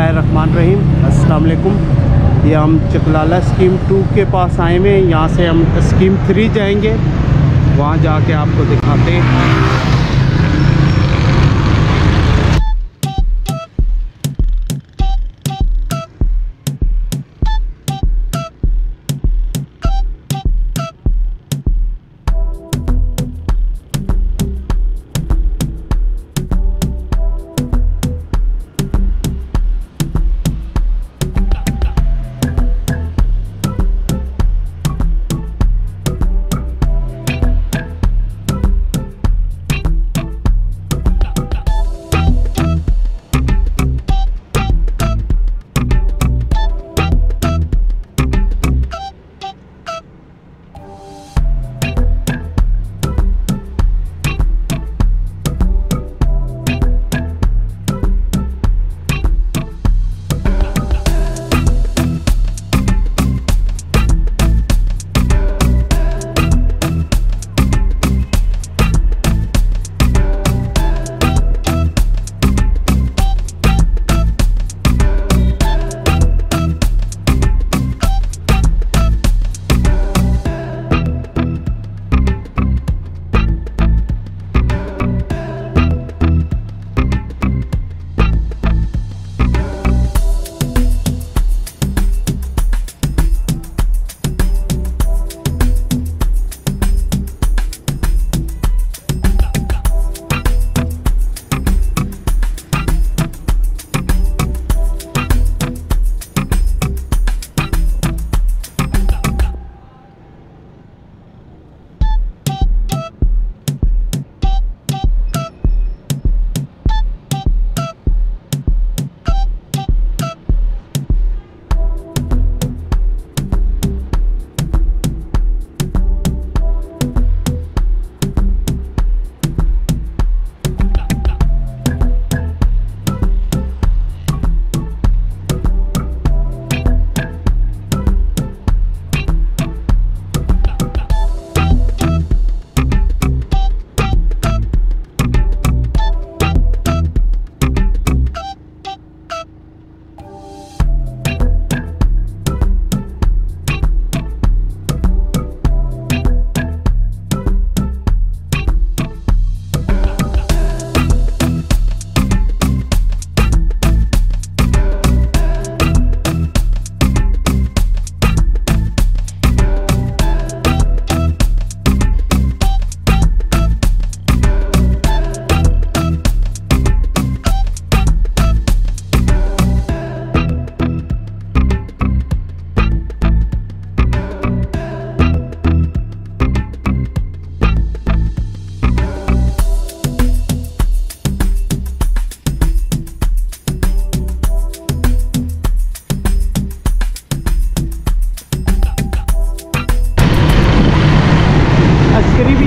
बिस्मिल्लाहिर्रहमानिर्रहीम, अस्सलाम वालेकुम। ये हम चकलाला स्कीम 2 के पास आए हुए हैं। यहाँ से हम स्कीम 3 जाएंगे, वहाँ जाके आपको दिखाते हैं।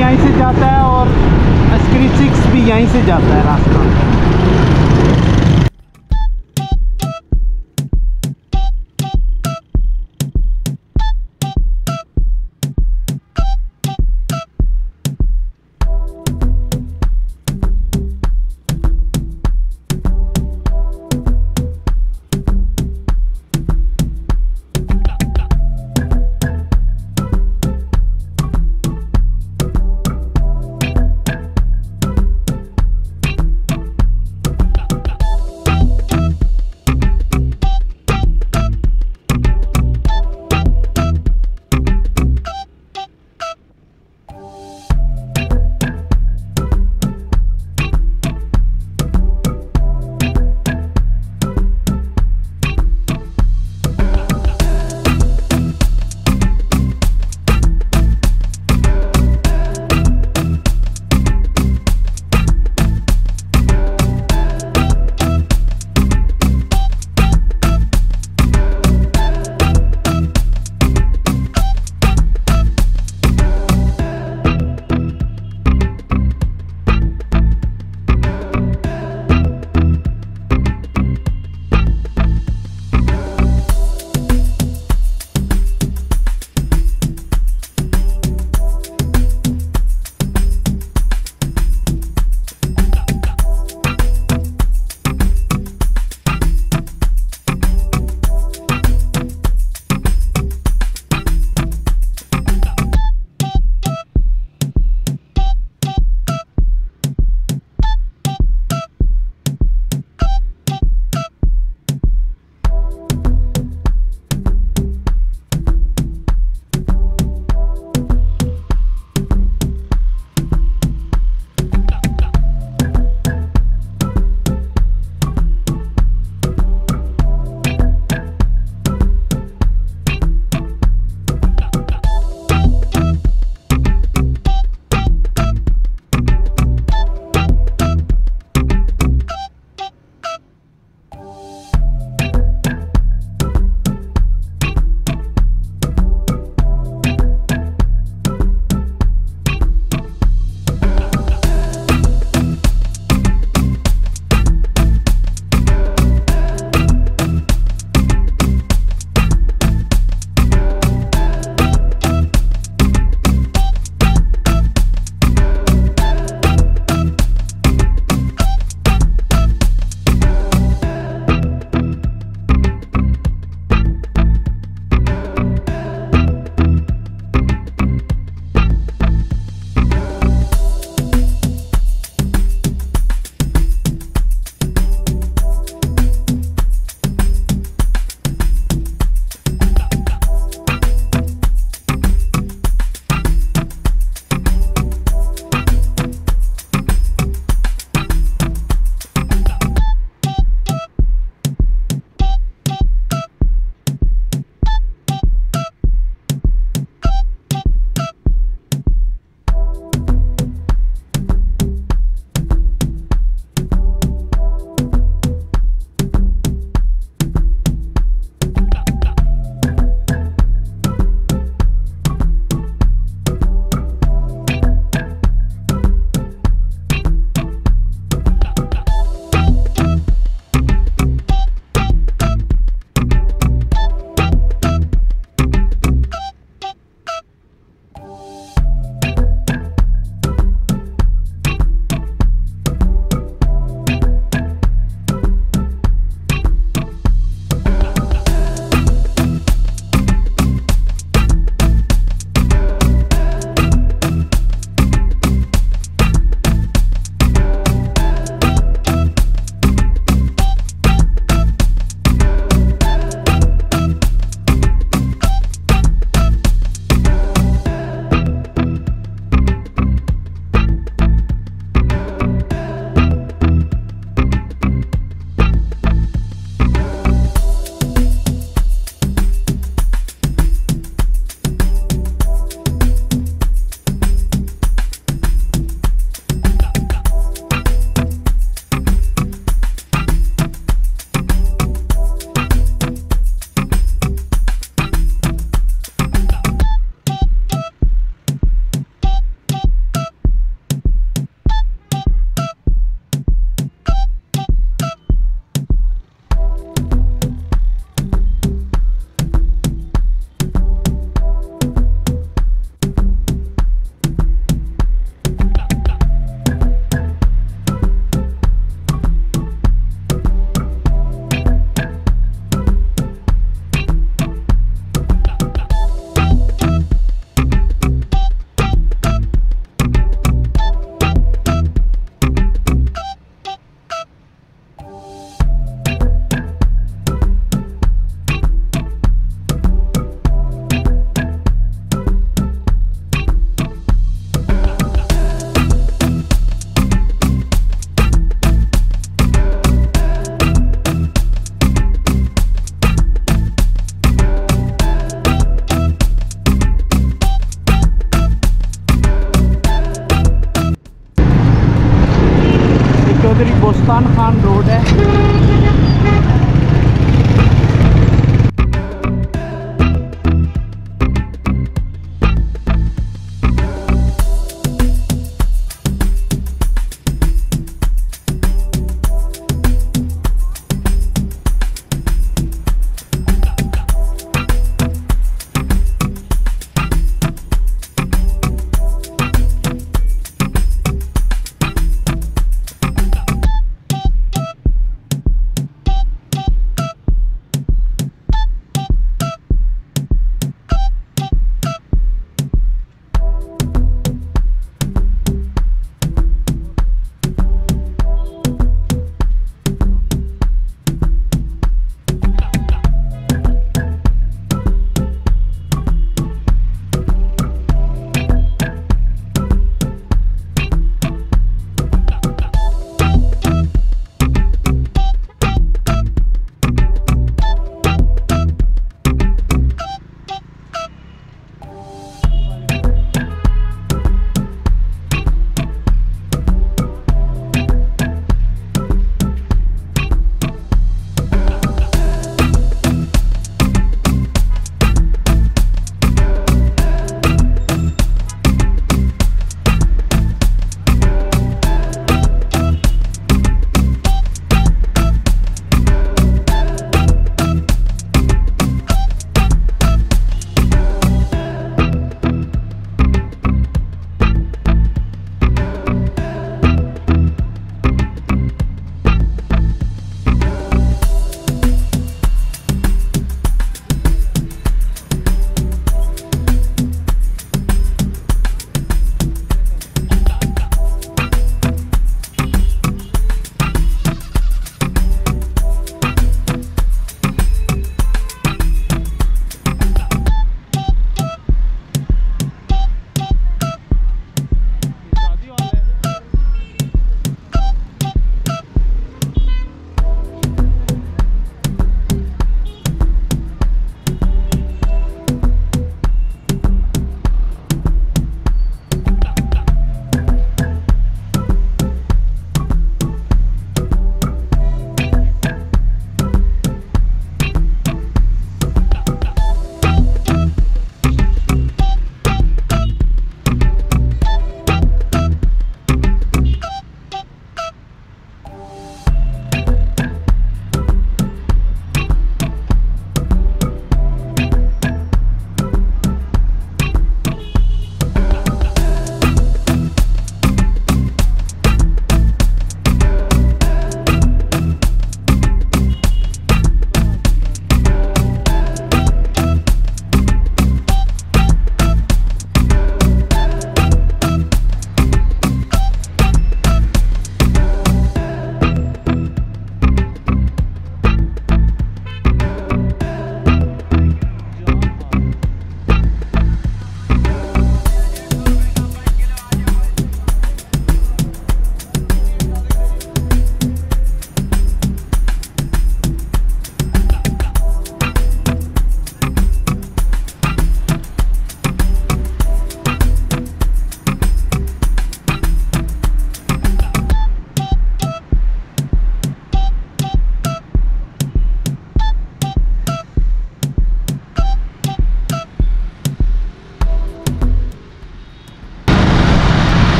यहीं से जाता है और अस्करी 6 भी यहीं से जाता है रास्ता। सुनसान रोड है।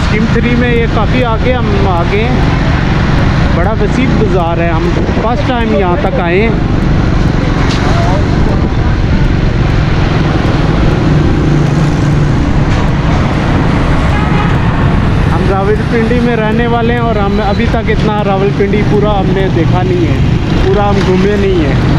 स्कीम 3 में ये काफ़ी आगे हम आगे हैं। बड़ा वसीब बाज़ार है। हम फर्स्ट टाइम यहाँ तक आए हैं। हम रावलपिंडी में रहने वाले हैं और हम अभी तक इतना रावलपिंडी पूरा हमने देखा नहीं है, पूरा हम घूमे नहीं हैं।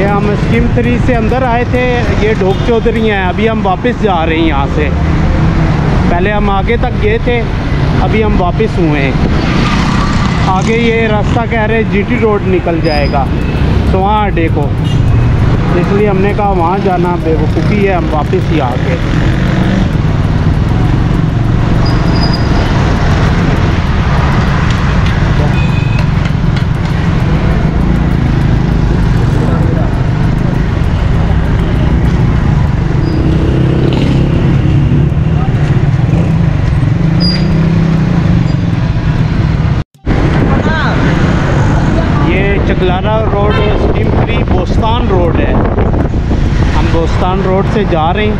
हम स्कीम 3 से अंदर आए थे। ये ढोक चौधरी हैं। अभी हम वापस जा रहे हैं यहाँ से। पहले हम आगे तक गए थे, अभी हम वापस हुए हैं। आगे ये रास्ता कह रहे जीटी रोड निकल जाएगा तो वहाँ अड्डे को, इसलिए हमने कहा वहाँ जाना बेवकूफ़ी है, हम वापस ही आ गए। Chaklala road scheme 3 Bostan road है। हम बोस्तान रोड से जा रहे हैं,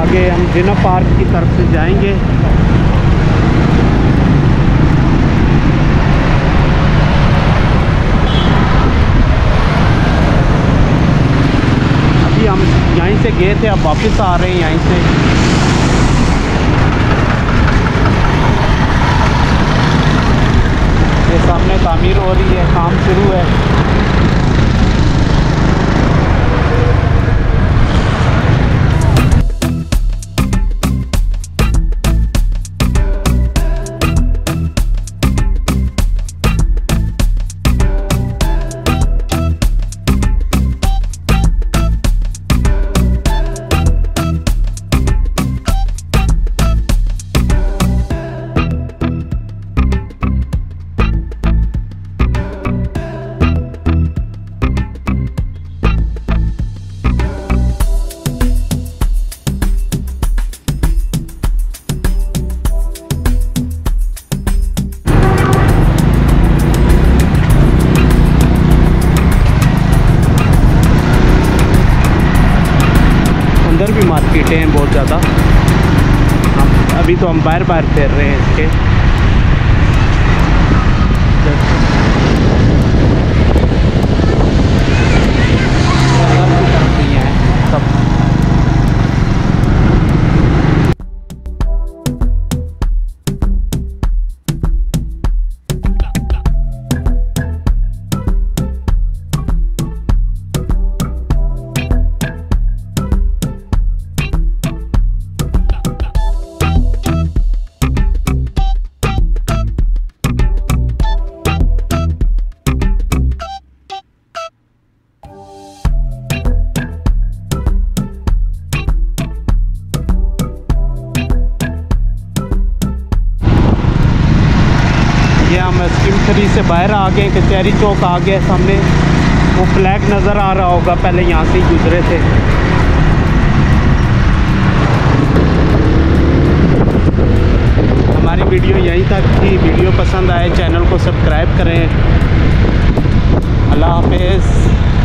आगे हम जिना पार्क की तरफ से जाएंगे। अभी हम यहीं से गए थे, अब वापस आ रहे हैं यहीं से। ये सामने तामीर हो रही है, काम शुरू है। अंदर भी मार्केटें हैं बहुत ज़्यादा। अभी तो हम बाहर फिर रहे हैं इसके। सब स्कीम 3 से बाहर आ गए, कचहरी चौक आ गए। सामने वो फ्लैग नज़र आ रहा होगा, पहले यहाँ से ही गुजरे थे। हमारी वीडियो यहीं तक थी। वीडियो पसंद आए चैनल को सब्सक्राइब करें। अल्लाह हाफ़िज़।